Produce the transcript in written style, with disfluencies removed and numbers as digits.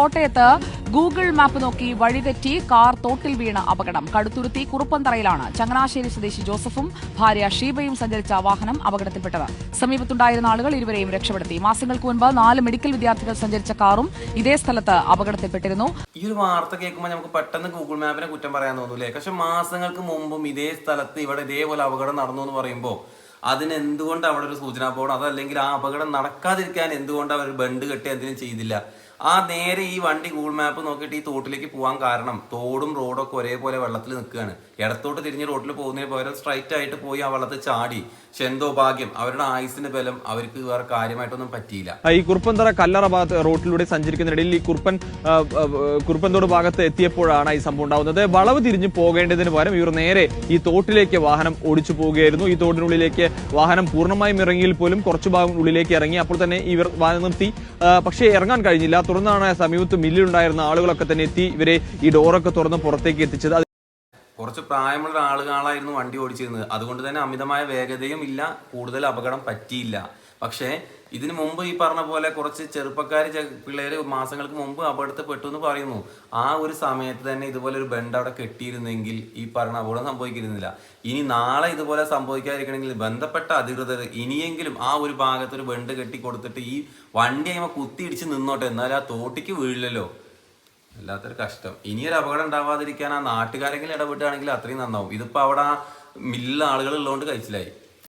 കോട്ടയത്ത് Google map നോക്കി വഴിതെറ്റി കാർ തോട്ടിൽ വീണ് അപകടം. കടുത്തുരുത്തി കുറുപ്പന്തറയിലാണ് ചങ്ങനാശ്ശേരി സ്വദേശി ജോസഫും ഭാര്യ ഷീബയും സഞ്ചരിച്ച വാഹനം അപകടത്തിൽപ്പെട്ടത്. സമീപത്തുണ്ടായിരുന്ന ആളുകൾ ഇരുവരെയും രക്ഷപ്പെടുത്തി. മാസങ്ങൾക്ക് മുൻപ് 4 മെഡിക്കൽ വിദ്യാർത്ഥികൾ സഞ്ചരിച്ച കാറും ഇതേ സ്ഥലത്ത് അപകടത്തിൽപ്പെട്ടിരുന്നു. ഈ ഒരു വാർത്ത കേൾക്കുമ്പോൾ നമുക്ക് പെട്ടെന്ന് ഗൂഗിൾ മാപ്പിനെ കുറ്റം പറയാൻ തോന്നൂലേ? പക്ഷെ മാസങ്ങൾക്ക് മുമ്പും ഇതേ സ്ഥലത്ത് ഇവിടെ ഇതേപോലെ അപകടം നടന്നു എന്ന് പറയുമ്പോൾ അതിന് എന്തുകൊണ്ട് അവിടെ ഒരു സൂചനാ ബോർഡ് അതല്ലെങ്കിൽ ആ അപകടം നടക്കാതിരിക്കാൻ എന്തുകൊണ്ട് അവർ ബണ്ട് കെട്ടി എന്തിനും ചെയ്തില്ല? ആ നേരെ ഈ വണ്ടി ഗൂഗിൾ മാപ്പ് നോക്കിയിട്ട് ഈ തോട്ടിലേക്ക് പോകാൻ കാരണം തോടും റോഡും ഒക്കെ ഒരേപോലെ വെള്ളത്തിൽ നിൽക്കുകയാണ്. ഇടത്തോട്ട് തിരിഞ്ഞ് റോഡിൽ പോകുന്നതിന് പകരം സ്ട്രൈറ്റ് ആയിട്ട് പോയി ആ വെള്ളത്തിൽ ചാടി. പക്ഷെ എന്തോ ഭാഗ്യം, അവരുടെ ആയുസിന്റെ ബലം അവർക്ക് വേറെ കാര്യമായിട്ടൊന്നും പറ്റിയില്ല. ഈ കുറുപ്പന്തറ കല്ലറ ഭാഗത്ത് റോട്ടിലൂടെ സഞ്ചരിക്കുന്നതിനിടയിൽ ഈ കുറുപ്പന്തോട് ഭാഗത്ത് എത്തിയപ്പോഴാണ് ഈ സംഭവം ഉണ്ടാവുന്നത്. വളവ് തിരിഞ്ഞു പോകേണ്ടതിന് പകരം ഇവർ നേരെ ഈ തോട്ടിലേക്ക് വാഹനം ഓടിച്ചു പോവുകയായിരുന്നു. ഈ തോട്ടിനുള്ളിലേക്ക് വാഹനം പൂർണ്ണമായും ഇറങ്ങിയിൽ പോലും കുറച്ചു ഭാഗം ഉള്ളിലേക്ക് ഇറങ്ങി. അപ്പോൾ തന്നെ ഇവർ വാഹനം നിർത്തി, പക്ഷേ ഇറങ്ങാൻ കഴിഞ്ഞില്ല. തുടർന്നാണ് സമീപത്ത് മില്ലിലുണ്ടായിരുന്ന ആളുകളൊക്കെ തന്നെ എത്തി ഇവരെ ഈ ഡോറൊക്കെ തുറന്ന് പുറത്തേക്ക് എത്തിച്ചത്. കുറച്ച് പ്രായമുള്ള ആളുകളായിരുന്നു വണ്ടി ഓടിച്ചിരുന്നത്. അതുകൊണ്ട് തന്നെ അമിതമായ വേഗതയും ഇല്ല, കൂടുതൽ അപകടം പറ്റിയില്ല. പക്ഷേ ഇതിനു മുമ്പ് ഈ പറഞ്ഞ പോലെ കുറച്ച് പിള്ളേര് മാസങ്ങൾക്ക് മുമ്പ് അപകടത്തിൽപ്പെട്ടു എന്ന് പറയുന്നു. ആ ഒരു സമയത്ത് തന്നെ ഇതുപോലെ ഒരു ബണ്ട് അവിടെ കെട്ടിയിരുന്നെങ്കിൽ ഈ പറഞ്ഞ അപകടം സംഭവിക്കുന്നില്ല. ഇനി നാളെ ഇതുപോലെ സംഭവിക്കാതിരിക്കണമെങ്കിൽ ബന്ധപ്പെട്ട അധികൃതർ ഇനിയെങ്കിലും ആ ഒരു ഭാഗത്ത് ഒരു ബണ്ട് കെട്ടി കൊടുത്തിട്ട് ഈ വണ്ടി അതിമ കുത്തിയിടിച്ച് നിന്നോട്ടെ, എന്നാലും ആ തോട്ടിക്ക് വീഴില്ലല്ലോ. വല്ലാത്തൊരു കഷ്ടം. ഇനിയൊരു അപകടം ഉണ്ടാവാതിരിക്കാൻ ആ നാട്ടുകാരെങ്കിലും ഇടപെട്ടുകയാണെങ്കിൽ അത്രയും നന്നാവും. ഇതിപ്പോ അവിടെ ആ മില്ലിൽ ആളുകൾ ഉള്ളതുകൊണ്ട് കഴിച്ചിലായി.